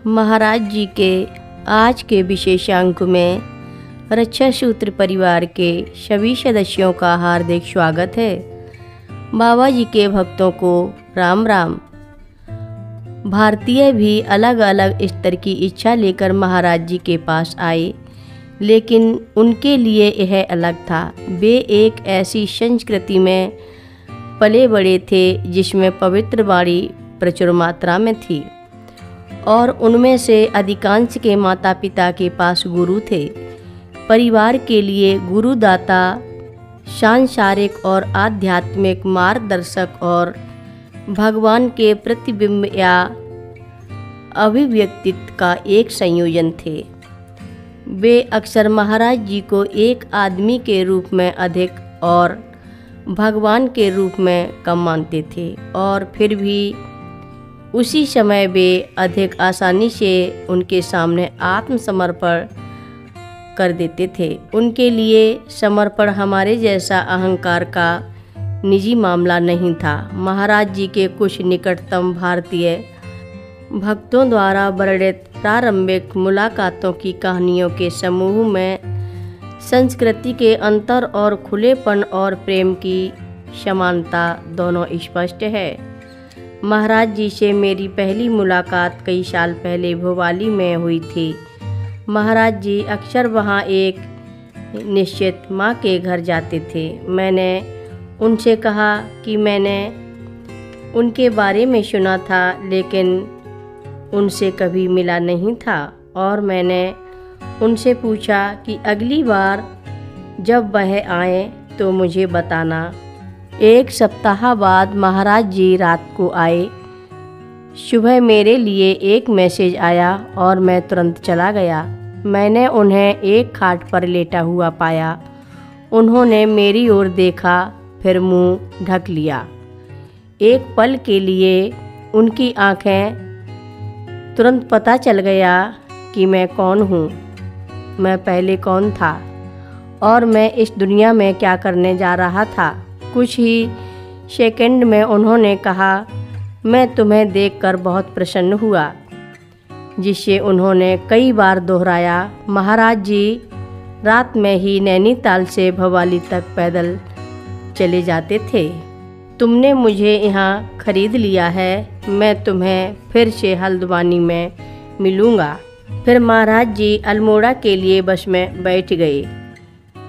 महाराज जी के आज के विशेषांक में रक्षा सूत्र परिवार के सभी सदस्यों का हार्दिक स्वागत है। बाबा जी के भक्तों को राम राम। भारतीय भी अलग अलग स्तर की इच्छा लेकर महाराज जी के पास आए, लेकिन उनके लिए यह अलग था। वे एक ऐसी संस्कृति में पले बड़े थे जिसमें पवित्र वाणी प्रचुर मात्रा में थी और उनमें से अधिकांश के माता पिता के पास गुरु थे। परिवार के लिए गुरुदाता सांसारिक और आध्यात्मिक मार्गदर्शक और भगवान के प्रतिबिंब या अभिव्यक्तित्व का एक संयोजन थे। वे अक्सर महाराज जी को एक आदमी के रूप में अधिक और भगवान के रूप में कम मानते थे, और फिर भी उसी समय वे अधिक आसानी से उनके सामने आत्मसमर्पण कर देते थे। उनके लिए समर्पण हमारे जैसा अहंकार का निजी मामला नहीं था। महाराज जी के कुछ निकटतम भारतीय भक्तों द्वारा वर्णित प्रारंभिक मुलाकातों की कहानियों के समूह में संस्कृति के अंतर और खुलेपन और प्रेम की समानता दोनों स्पष्ट है। महाराज जी से मेरी पहली मुलाकात कई साल पहले भोपाली में हुई थी। महाराज जी अक्सर वहाँ एक निश्चित माँ के घर जाते थे। मैंने उनसे कहा कि मैंने उनके बारे में सुना था, लेकिन उनसे कभी मिला नहीं था, और मैंने उनसे पूछा कि अगली बार जब वह आए तो मुझे बताना। एक सप्ताह बाद महाराज जी रात को आए। सुबह मेरे लिए एक मैसेज आया और मैं तुरंत चला गया। मैंने उन्हें एक खाट पर लेटा हुआ पाया। उन्होंने मेरी ओर देखा, फिर मुंह ढक लिया। एक पल के लिए उनकी आंखें तुरंत पता चल गया कि मैं कौन हूँ, मैं पहले कौन था और मैं इस दुनिया में क्या करने जा रहा था। कुछ ही सेकंड में उन्होंने कहा, मैं तुम्हें देखकर बहुत प्रसन्न हुआ, जिसे उन्होंने कई बार दोहराया। महाराज जी रात में ही नैनीताल से भवाली तक पैदल चले जाते थे। तुमने मुझे यहाँ खरीद लिया है, मैं तुम्हें फिर से हल्द्वानी में मिलूँगा। फिर महाराज जी अल्मोड़ा के लिए बस में बैठ गए।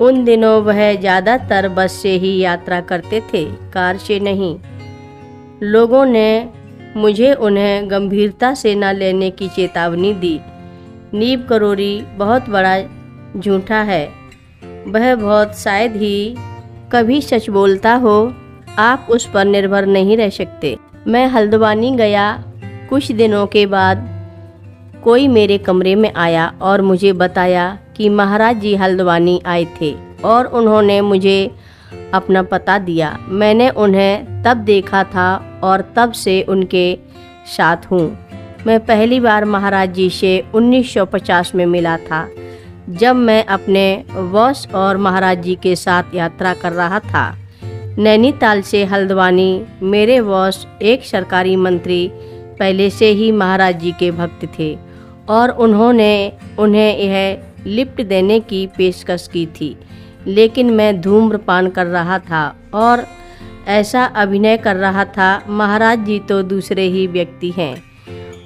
उन दिनों वह ज़्यादातर बस से ही यात्रा करते थे, कार से नहीं। लोगों ने मुझे उन्हें गंभीरता से न लेने की चेतावनी दी। नीब करोरी बहुत बड़ा झूठा है, वह बहुत शायद ही कभी सच बोलता हो, आप उस पर निर्भर नहीं रह सकते। मैं हल्द्वानी गया। कुछ दिनों के बाद कोई मेरे कमरे में आया और मुझे बताया कि महाराज जी हल्द्वानी आए थे और उन्होंने मुझे अपना पता दिया। मैंने उन्हें तब देखा था और तब से उनके साथ हूँ। मैं पहली बार महाराज जी से 1950 में मिला था, जब मैं अपने बॉस और महाराज जी के साथ यात्रा कर रहा था। नैनीताल से हल्द्वानी मेरे बॉस एक सरकारी मंत्री पहले से ही महाराज जी के भक्त थे और उन्होंने उन्हें यह लिफ्ट देने की पेशकश की थी, लेकिन मैं धूम्रपान कर रहा था और ऐसा अभिनय कर रहा था महाराज जी तो दूसरे ही व्यक्ति हैं।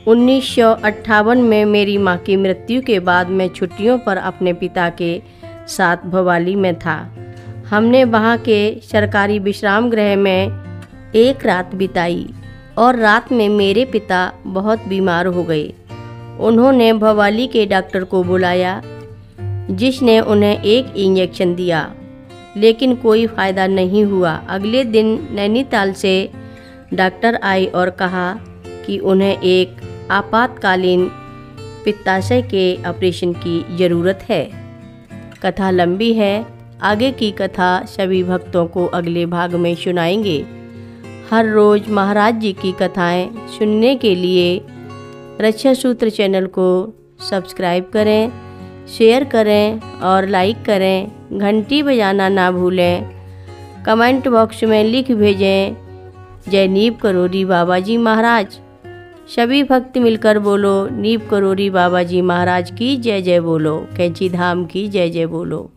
1958 में मेरी माँ की मृत्यु के बाद मैं छुट्टियों पर अपने पिता के साथ भवाली में था। हमने वहाँ के सरकारी विश्राम गृह में एक रात बिताई और रात में मेरे पिता बहुत बीमार हो गए। उन्होंने भवाली के डॉक्टर को बुलाया, जिसने उन्हें एक इंजेक्शन दिया, लेकिन कोई फ़ायदा नहीं हुआ। अगले दिन नैनीताल से डॉक्टर आई और कहा कि उन्हें एक आपातकालीन पित्ताशय के ऑपरेशन की ज़रूरत है। कथा लंबी है, आगे की कथा सभी भक्तों को अगले भाग में सुनाएंगे। हर रोज़ महाराज जी की कथाएं सुनने के लिए रक्षा सूत्र चैनल को सब्सक्राइब करें, शेयर करें और लाइक करें। घंटी बजाना ना भूलें। कमेंट बॉक्स में लिख भेजें, जय नीव करोरी बाबा जी महाराज। सभी भक्त मिलकर बोलो, नीव करोरी बाबा जी महाराज की जय जय बोलो, कैंची धाम की जय जय बोलो।